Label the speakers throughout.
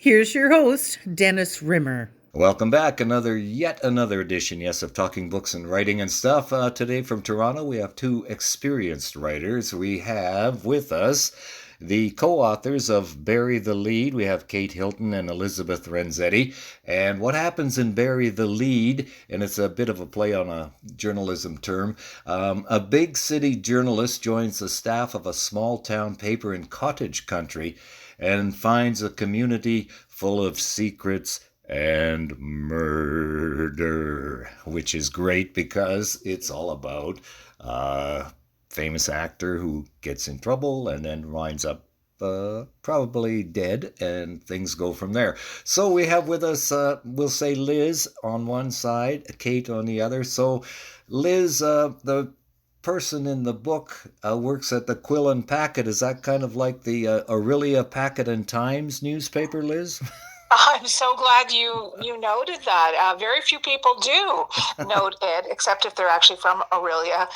Speaker 1: Here's your host, Dennis Rimmer.
Speaker 2: Welcome back. Yet another edition, yes, of Talking Books and Writing and Stuff. Today from Toronto, we have two experienced writers. We have with us the co-authors of Bury the Lead. We have Kate Hilton and Elizabeth Renzetti. And what happens in Bury the Lead, and it's a bit of a play on a journalism term, a big city journalist joins the staff of a small town paper in cottage country and finds a community full of secrets and murder, which is great because it's all about a famous actor who gets in trouble and then winds up probably dead, and things go from there. So we have with us, we'll say Liz on one side, Kate on the other. So Liz, the person in the book works at the Quill and Packet. Is that kind of like the Aurelia Packet and Times newspaper, Liz?
Speaker 3: I'm so glad you noted that. Very few people do note it, except if they're actually from Aurelia.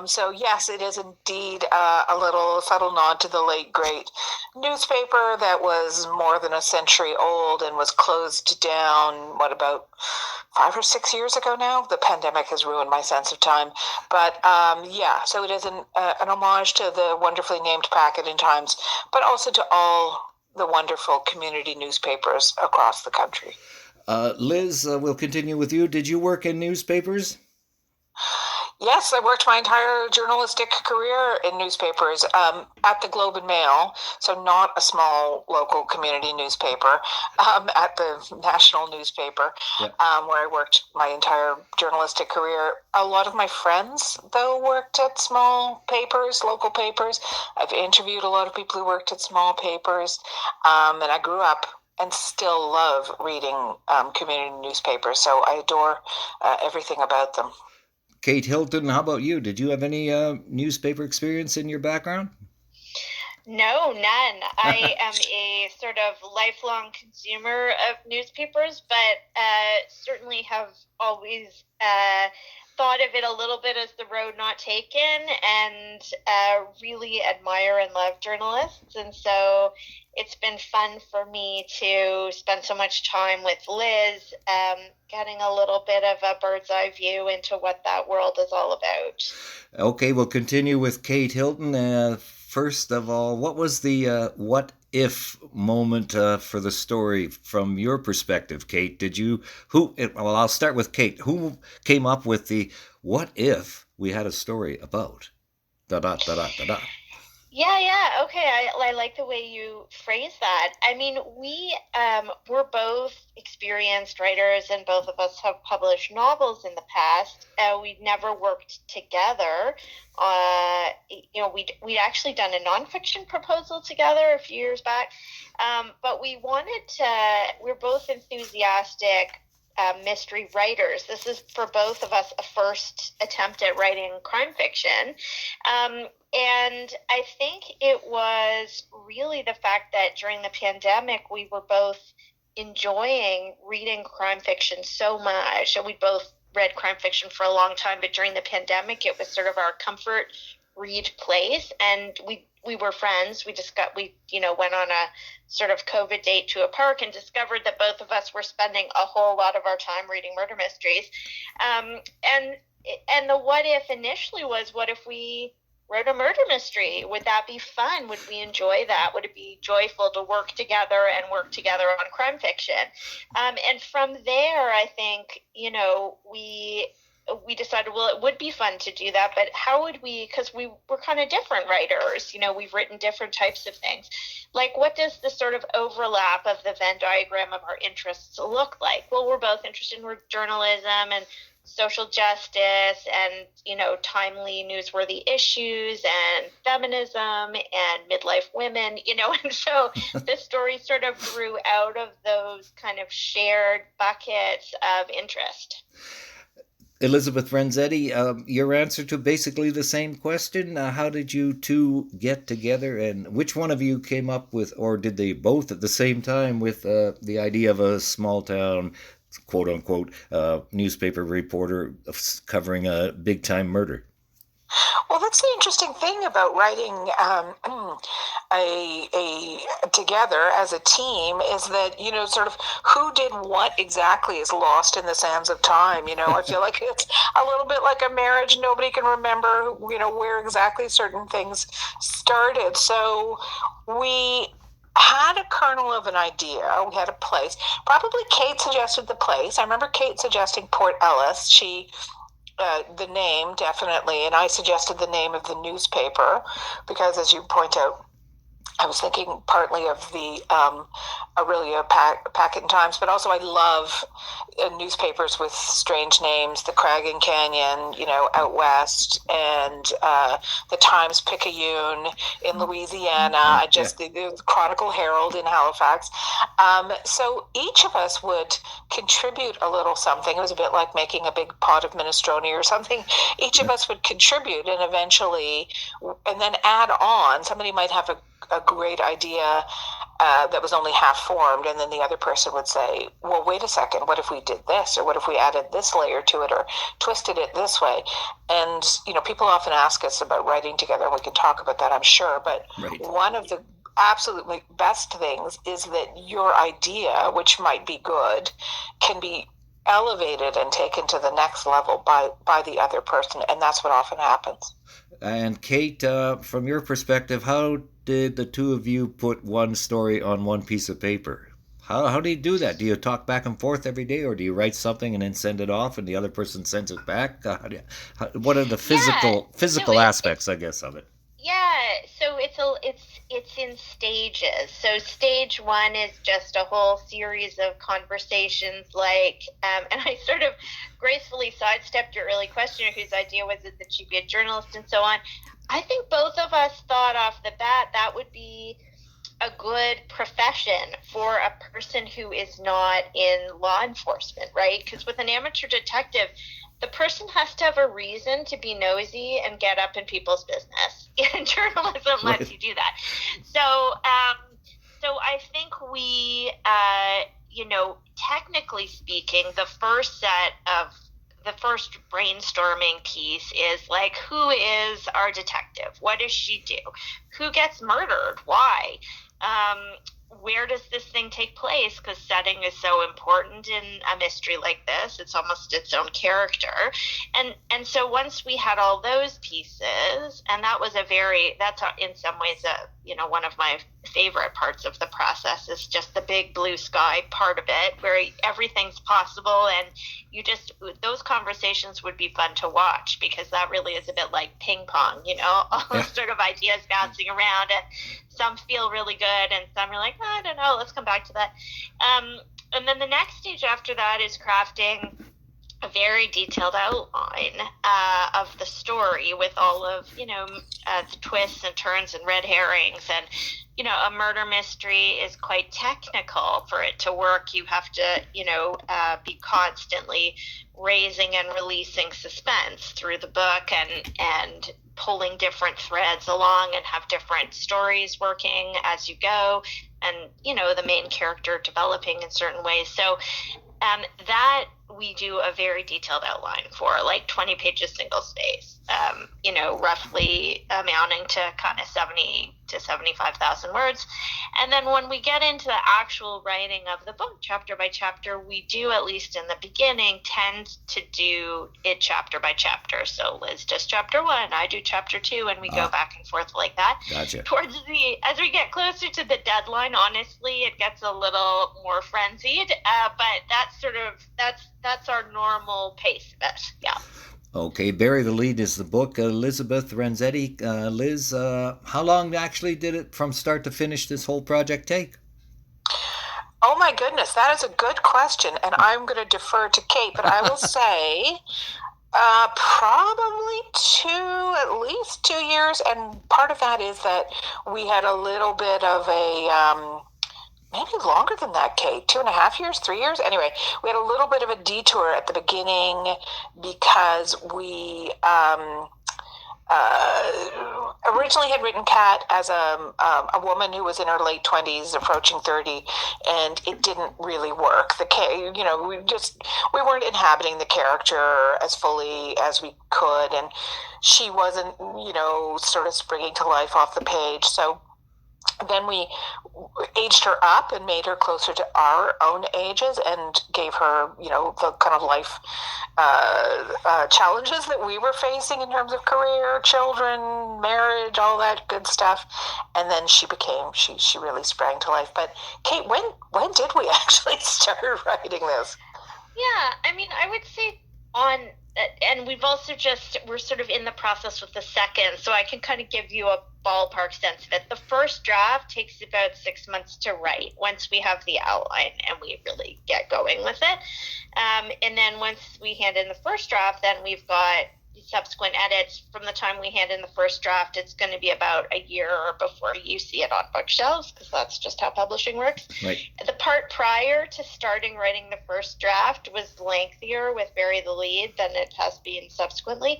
Speaker 3: So yes, it is indeed a little subtle nod to the late great newspaper that was more than a century old and was closed down, what, about 5 or 6 years ago now? The pandemic has ruined my sense of time. But yeah, so it is an homage to the wonderfully named Packet and Times, but also to all the wonderful community newspapers across the country.
Speaker 2: Liz, we'll continue with you. Did you work in newspapers?
Speaker 3: Yes, I worked my entire journalistic career in newspapers at the Globe and Mail, so not a small local community newspaper, at the national newspaper, where I worked my entire journalistic career. A lot of my friends, though, worked at small papers, local papers. I've interviewed a lot of people who worked at small papers, and I grew up and still love reading community newspapers, so I adore everything about them.
Speaker 2: Kate Hilton, how about you? Did you have any newspaper experience in your background?
Speaker 4: No, none. I am a sort of lifelong consumer of newspapers, but certainly have always thought of it a little bit as the road not taken, and really admire and love journalists. And so it's been fun for me to spend so much time with Liz, getting a little bit of a bird's eye view into what that world is all about.
Speaker 2: Okay, we'll continue with Kate Hilton. First of all, what was the what if moment for the story from your perspective, Kate? Well, I'll start with Kate. Who came up with the what if we had a story about da da da da da da?
Speaker 4: Yeah. Okay, I like the way you phrase that. I mean, we're both experienced writers, and both of us have published novels in the past. We've never worked together. We'd actually done a nonfiction proposal together a few years back, but we're both enthusiastic mystery writers. This is for both of us a first attempt at writing crime fiction. And I think it was really the fact that during the pandemic, we were both enjoying reading crime fiction so much. And we both read crime fiction for a long time, but during the pandemic, it was sort of our comfort read place. And we were friends. We went on a sort of COVID date to a park and discovered that both of us were spending a whole lot of our time reading murder mysteries. And the what if initially was, what if we wrote a murder mystery? Would that be fun? Would we enjoy that? Would it be joyful to work together on crime fiction? And from there, I think, we decided, well, it would be fun to do that, but how would we, because we were kind of different writers, we've written different types of things. Like, what does the sort of overlap of the Venn diagram of our interests look like? Well, we're both interested in journalism and social justice and, timely newsworthy issues and feminism and midlife women, and so this story sort of grew out of those kind of shared buckets of interest.
Speaker 2: Elizabeth Renzetti, your answer to basically the same question. How did you two get together, and which one of you came up with, or did they both at the same time, with the idea of a small town, quote unquote, newspaper reporter covering a big time murder?
Speaker 3: Well, that's the interesting thing about writing a together as a team is that, sort of who did what exactly is lost in the sands of time. I feel like it's a little bit like a marriage. Nobody can remember, where exactly certain things started. So we had a kernel of an idea. We had a place. Probably Kate suggested the place. I remember Kate suggesting Port Ellis. The name, definitely, and I suggested the name of the newspaper because, as you point out, I was thinking partly of the Aurelia Packet and Times, but also I love newspapers with strange names, the Crag and Canyon, out west, and the Times Picayune in Louisiana. The Chronicle Herald in Halifax. So each of us would contribute a little something. It was a bit like making a big pot of minestrone or something. Each of us would contribute, and eventually, and then add on. Somebody might have a great idea that was only half formed, and then the other person would say, well, wait a second, what if we did this, or what if we added this layer to it, or twisted it this way? And people often ask us about writing together, and we can talk about that, I'm sure, but one of the absolutely best things is that your idea, which might be good, can be elevated and taken to the next level by the other person, and that's what often happens.
Speaker 2: And Kate, from your perspective, how did the two of you put one story on one piece of paper? How do you do that? Do you talk back and forth every day, or do you write something and then send it off, and the other person sends it back? What are the physical aspects, I guess, of it?
Speaker 4: Yeah, so it's in stages. So stage one is just a whole series of conversations, and I sort of gracefully sidestepped your early questioner, whose idea was it that she'd be a journalist and so on. I think both of us thought off the bat that would be a good profession for a person who is not in law enforcement, right? Because with an amateur detective, the person has to have a reason to be nosy and get up in people's business. Journalism lets you do that. So I think we, technically speaking, the first brainstorming piece is like, who is our detective? What does she do? Who gets murdered? Why? Where does this thing take place? Because setting is so important in a mystery like this. It's almost its own character. And so once we had all those pieces, and that's in some ways one of my favorite parts of the process is just the big blue sky part of it, where everything's possible, and those conversations would be fun to watch, because that really is a bit like ping pong, all those sort of ideas bouncing around, and some feel really good and some are like, I don't know, let's come back to that. And then the next stage after that is crafting a very detailed outline of the story with all of, the twists and turns and red herrings. And, a murder mystery is quite technical. For it to work, you have to, be constantly raising and releasing suspense through the book and pulling different threads along and have different stories working as you go, and the main character developing in certain ways. So that we do a very detailed outline for, like 20 pages single space, roughly amounting to kind of 70 to 75,000 words. And then when we get into the actual writing of the book, chapter by chapter, we do, at least in the beginning, tend to do it chapter by chapter. So Liz does chapter 1, I do chapter 2, and we go back and forth like that.
Speaker 2: Gotcha.
Speaker 4: As we get closer to the deadline, honestly, it gets a little more frenzied, but that's our normal pace of it. Yeah.
Speaker 2: Okay, Bury the Lead is the book. Elizabeth Renzetti. Liz, how long actually did it from start to finish, this whole project, take?
Speaker 3: Oh my goodness, that is a good question, and I'm going to defer to Kate, but I will say probably at least 2 years, and part of that is that we had a little bit of a maybe longer than that, Kate, 2.5 years, 3 years. Anyway, we had a little bit of a detour at the beginning because we originally had written Kat as a woman who was in her late 20s, approaching 30, and it didn't really work. We weren't inhabiting the character as fully as we could, and she wasn't, sort of springing to life off the page. So then we aged her up and made her closer to our own ages and gave her, the kind of life challenges that we were facing in terms of career, children, marriage, all that good stuff. And then she really sprang to life. But Kate, when did we actually start writing this?
Speaker 4: Yeah, I mean, I would say and we're sort of in the process with the second, so I can kind of give you a ballpark sense of it. The first draft takes about 6 months to write once we have the outline and we really get going with it. And then once we hand in the first draft, then we've got subsequent edits. From the time we hand in the first draft, it's going to be about a year before you see it on bookshelves, because that's just how publishing works.
Speaker 2: Right.
Speaker 4: The part prior to starting writing the first draft was lengthier with Bury the Lead than it has been subsequently.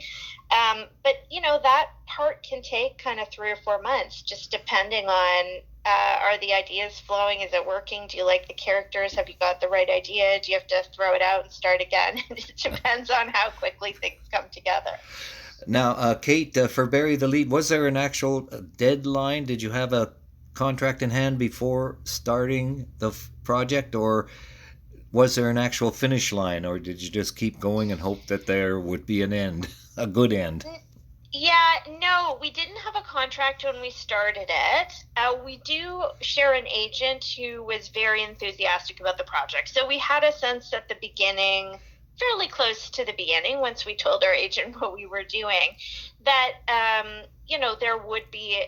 Speaker 4: But, that part can take kind of 3 or 4 months, just depending on are the ideas flowing? Is it working? Do you like the characters? Have you got the right idea? Do you have to throw it out and start again? It depends on how quickly things come together.
Speaker 2: Now, Kate, for Bury the Lead, was there an actual deadline? Did you have a contract in hand before starting the project, or was there an actual finish line, or did you just keep going and hope that there would be an end, a good end?
Speaker 4: Yeah, no, we didn't have a contract when we started it. We do share an agent who was very enthusiastic about the project. So we had a sense at the beginning, fairly close to the beginning, once we told our agent what we were doing, that there would be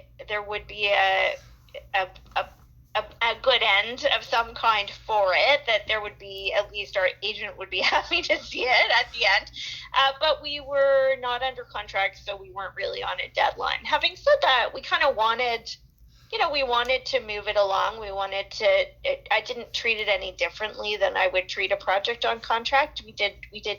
Speaker 4: a good end of some kind for it, that there would be, at least our agent would be happy to see it at the end. But we were not under contract, so we weren't really on a deadline. Having said that, we kind of wanted, we wanted to move it along. I didn't treat it any differently than I would treat a project on contract. We did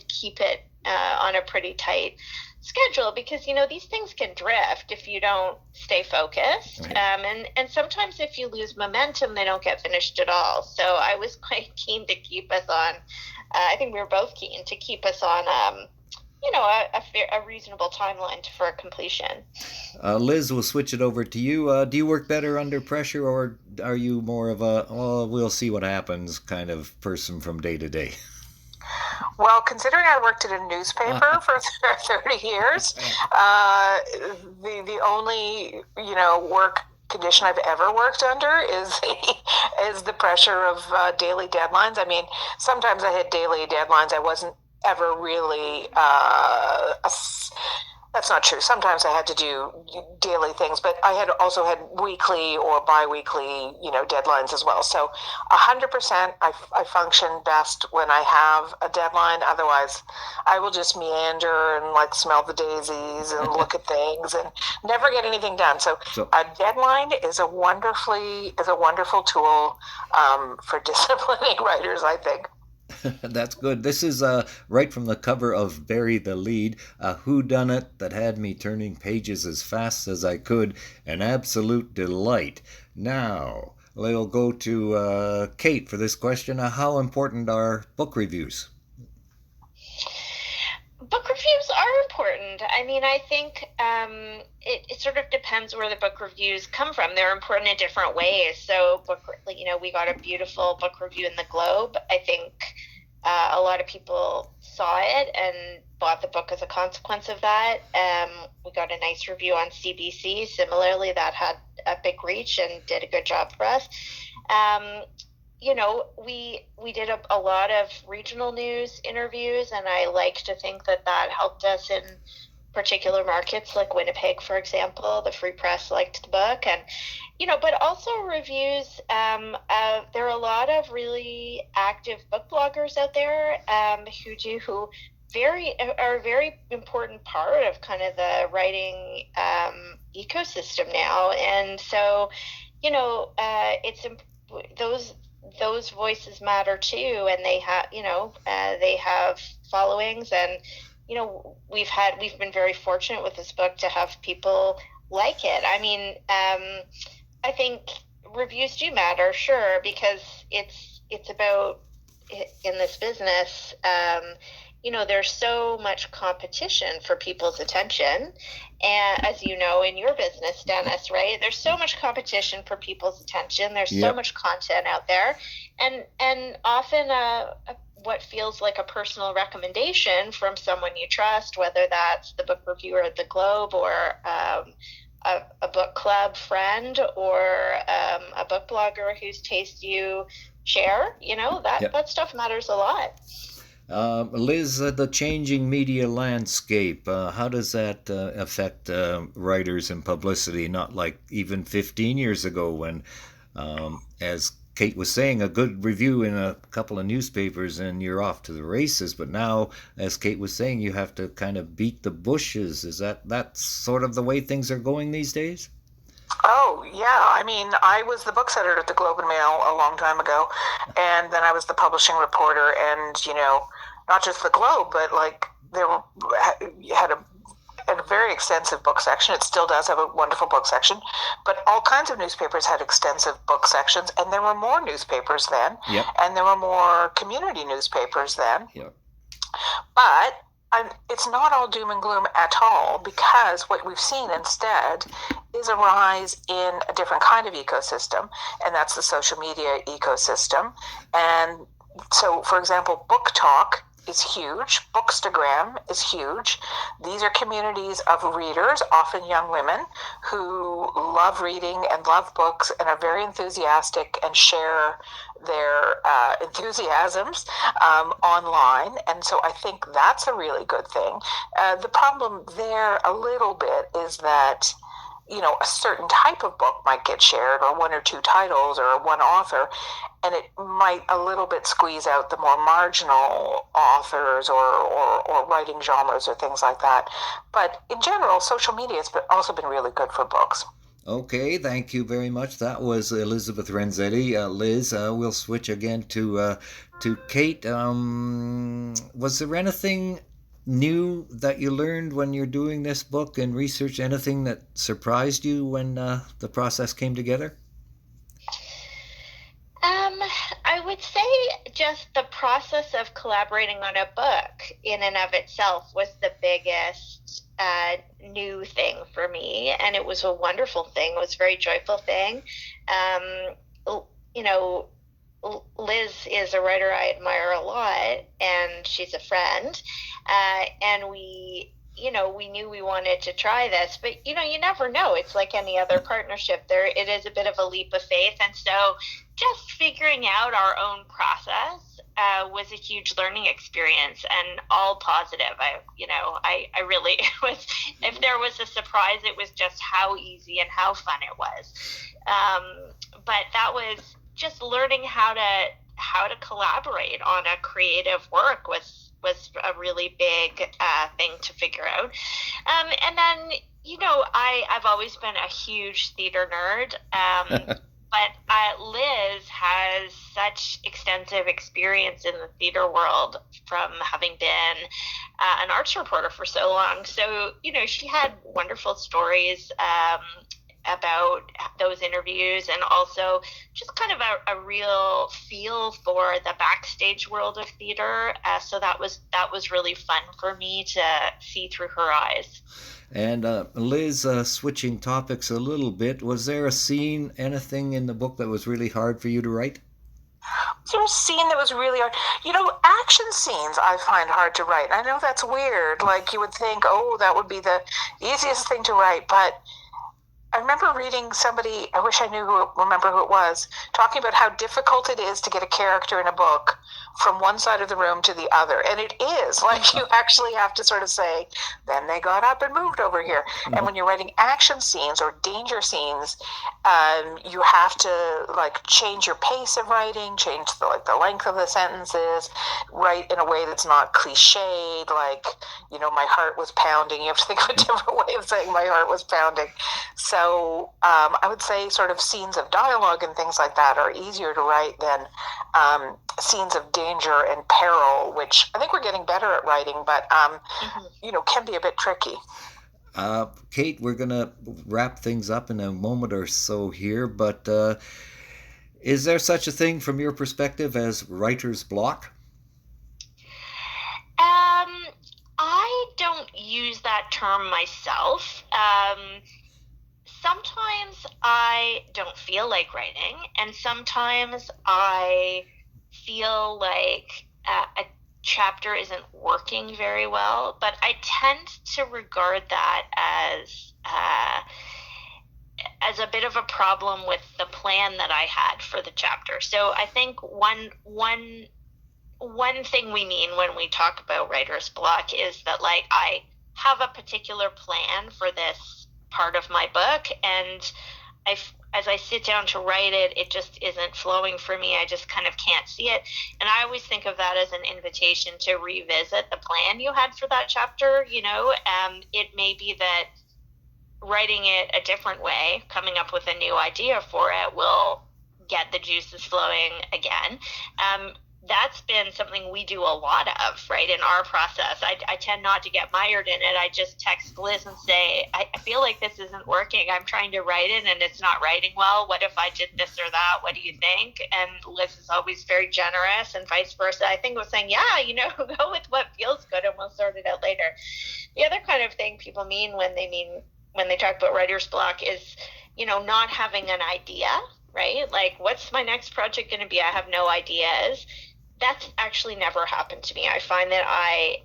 Speaker 4: keep it on a pretty tight schedule, because these things can drift if you don't stay focused. Right. And sometimes if you lose momentum, they don't get finished at all. So I was quite keen to keep us on, I think we were both keen to keep us on a reasonable timeline for completion.
Speaker 2: Liz, we'll switch it over to you. Do you work better under pressure, or are you more of a, we'll see what happens kind of person from day to day?
Speaker 3: Well, considering I worked at a newspaper for 30 years, the only, work condition I've ever worked under is the pressure of daily deadlines. I mean, sometimes I had daily deadlines. I wasn't ever really that's not true. Sometimes I had to do daily things, but I had also had weekly or bi-weekly, deadlines as well. So 100% I function best when I have a deadline. Otherwise, I will just meander and smell the daisies and look at things and never get anything done. So a deadline is a wonderful tool for disciplining writers, I think.
Speaker 2: That's good. This is right from the cover of Bury the Lead, a whodunit that had me turning pages as fast as I could. An absolute delight. Now, we'll go to Kate for this question. How important are book reviews?
Speaker 4: Book reviews are important. I mean, I think it sort of depends where the book reviews come from. They're important in different ways. So, we got a beautiful book review in the Globe. I think a lot of people saw it and bought the book as a consequence of that. We got a nice review on CBC. Similarly, that had a big reach and did a good job for us. We did a lot of regional news interviews, and I like to think that helped us in particular markets like Winnipeg, for example. The Free Press liked the book, and but also reviews. There are a lot of really active book bloggers out there who are a very important part of kind of the writing ecosystem now, and so it's those voices matter too, and they have followings, and we've been very fortunate with this book to have people like it. I mean, I think reviews do matter, sure, because it's about, in this business, there's so much competition for people's attention. And as you know, in your business, Dennis, right, there's so much competition for people's attention. There's so much content out there. And often what feels like a personal recommendation from someone you trust, whether that's the book reviewer at the Globe or a book club friend or a book blogger whose taste you share, that stuff matters a lot.
Speaker 2: Liz, the changing media landscape, how does that affect writers and publicity? Not like even 15 years ago when, as Kate was saying, a good review in a couple of newspapers and you're off to the races. But now, as Kate was saying, you have to kind of beat the bushes. Is that sort of the way things are going these days?
Speaker 3: Oh, yeah. I mean, I was the books editor at the Globe and Mail a long time ago, and then I was the publishing reporter, and, not just the Globe, but like had a very extensive book section. It still does have a wonderful book section, but all kinds of newspapers had extensive book sections, and there were more newspapers then, and there were more community newspapers then. But it's not all doom and gloom at all, because what we've seen instead is a rise in a different kind of ecosystem, and that's the social media ecosystem. And so, for example, Book Talk is huge. Bookstagram is huge. These are communities of readers, often young women, who love reading and love books and are very enthusiastic and share their enthusiasms online. And so I think that's a really good thing. The problem there a little bit is that a certain type of book might get shared, or one or two titles, or one author, and it might a little bit squeeze out the more marginal authors or writing genres or things like that. But in general, social media has also been really good for books.
Speaker 2: Okay, thank you very much. That was Elizabeth Renzetti. Liz, we'll switch again to Kate. Was there anything new that you learned when you're doing this book and research? Anything that surprised you when the process came together?
Speaker 4: I would say just the process of collaborating on a book in and of itself was the biggest new thing for me, and it was a wonderful thing. It was a very joyful thing. Liz is a writer I admire a lot, and she's a friend, and we knew we wanted to try this, but you never know. It's like any other partnership. It is a bit of a leap of faith, and so just figuring out our own process was a huge learning experience, and all positive. I really was. If there was a surprise, it was just how easy and how fun it was. But that was just learning how to collaborate on a creative work was a really big thing to figure out. And then, I've always been a huge theater nerd, but Liz has such extensive experience in the theater world from having been an arts reporter for so long. So, she had wonderful stories about those interviews, and also just kind of a real feel for the backstage world of theater. So that was really fun for me to see through her eyes.
Speaker 2: And Liz, switching topics a little bit, was there a scene, anything in the book that was really hard for you to write?
Speaker 3: Was there a scene that was really hard? Action scenes I find hard to write. I know that's weird. Like, you would think, oh, that would be the easiest thing to write, but I remember reading somebody, I wish I remember who it was, talking about how difficult it is to get a character in a book from one side of the room to the other. And it is. Like, you actually have to sort of say, then they got up and moved over here. And when you're writing action scenes or danger scenes, you have to, like, change your pace of writing, change the length of the sentences, write in a way that's not cliched, like, my heart was pounding. You have to think of a different way of saying my heart was pounding. So I would say sort of scenes of dialogue and things like that are easier to write than scenes of danger and peril, which I think we're getting better at writing, but can be a bit tricky.
Speaker 2: Kate, we're going to wrap things up in a moment or so here, but is there such a thing from your perspective as writer's block?
Speaker 4: I don't use that term myself. Sometimes I don't feel like writing, and sometimes I feel like a chapter isn't working very well, but I tend to regard that as a bit of a problem with the plan that I had for the chapter. So I think one thing we mean when we talk about writer's block is that, like, I have a particular plan for this part of my book, and as I sit down to write it, it just isn't flowing for me. I just kind of can't see it. And I always think of that as an invitation to revisit the plan you had for that chapter. It may be that writing it a different way, coming up with a new idea for it, will get the juices flowing again. That's been something we do a lot of, right, in our process. I tend not to get mired in it. I just text Liz and say, I feel like this isn't working. I'm trying to write it and it's not writing well. What if I did this or that? What do you think? And Liz is always very generous, and vice versa. I think we're saying, go with what feels good and we'll sort it out later. The other kind of thing people mean when they talk about writer's block is, not having an idea, right? Like, what's my next project going to be? I have no ideas. That's actually never happened to me. I find that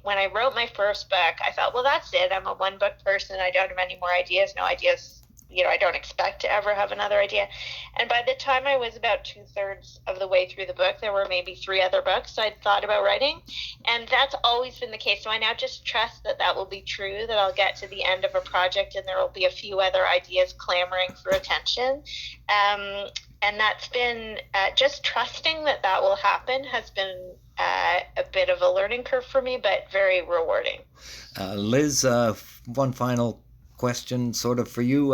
Speaker 4: when I wrote my first book, I thought, well, that's it. I'm a one book person. I don't have any more ideas. No ideas. I don't expect to ever have another idea. And by the time I was about 2/3 of the way through the book, there were maybe 3 other books I'd thought about writing. And that's always been the case. So I now just trust that will be true, that I'll get to the end of a project and there will be a few other ideas clamoring for attention. And that's been just trusting that will happen has been a bit of a learning curve for me, but very rewarding.
Speaker 2: Liz, one final question sort of for you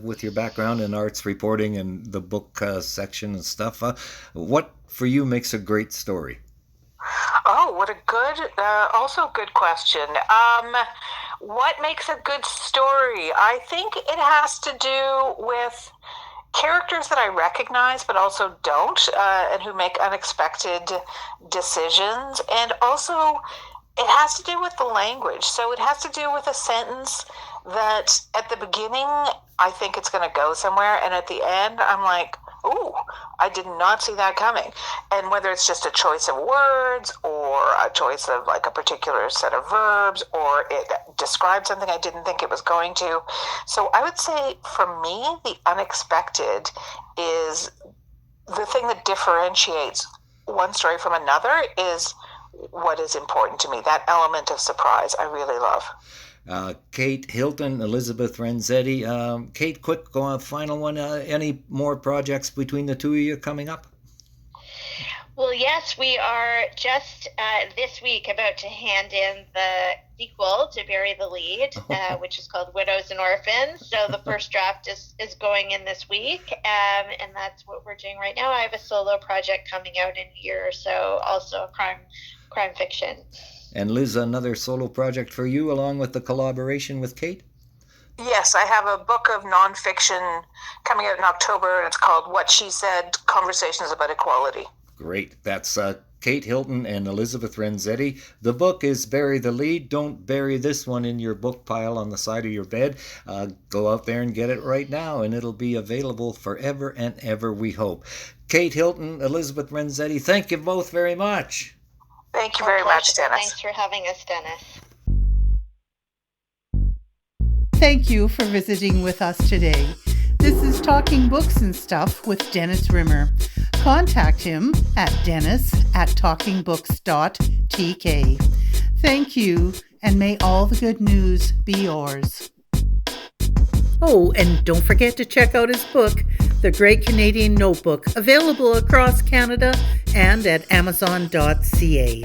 Speaker 2: with your background in arts reporting and the book section and stuff. What for you makes a great story?
Speaker 3: Oh, what a also good question. What makes a good story? I think it has to do with characters that I recognize but also don't, and who make unexpected decisions. And also it has to do with the language. So it has to do with a sentence that at the beginning I think it's going to go somewhere, and at the end I'm like, ooh, I did not see that coming. And whether it's just a choice of words or a choice of like a particular set of verbs, or it describes something I didn't think it was going to. So I would say for me, the unexpected is the thing that differentiates one story from another, is what is important to me. That element of surprise I really love.
Speaker 2: Kate Hilton, Elizabeth Renzetti. Kate, quick final one. Any more projects between the two of you coming up?
Speaker 4: Well, yes, we are just this week about to hand in the sequel to Bury the Lead, which is called Widows and Orphans. So the first draft is going in this week, and that's what we're doing right now. I have a solo project coming out in a year or so, also a crime fiction.
Speaker 2: And Liz, another solo project for you along with the collaboration with Kate?
Speaker 3: Yes, I have a book of nonfiction coming out in October, and it's called What She Said, Conversations About Equality.
Speaker 2: Great. That's Kate Hilton and Elizabeth Renzetti. The book is Bury the Lead. Don't bury this one in your book pile on the side of your bed. Go out there and get it right now, and it'll be available forever and ever, we hope. Kate Hilton, Elizabeth Renzetti, thank you both very much.
Speaker 3: Thank you very much, Dennis.
Speaker 4: Thanks for having us, Dennis.
Speaker 1: Thank you for visiting with us today. This is Talking Books and Stuff with Dennis Rimmer. Contact him at dennis@talkingbooks.tk. Thank you, and may all the good news be yours. Oh, and don't forget to check out his book, The Great Canadian Notebook, available across Canada and at amazon.ca.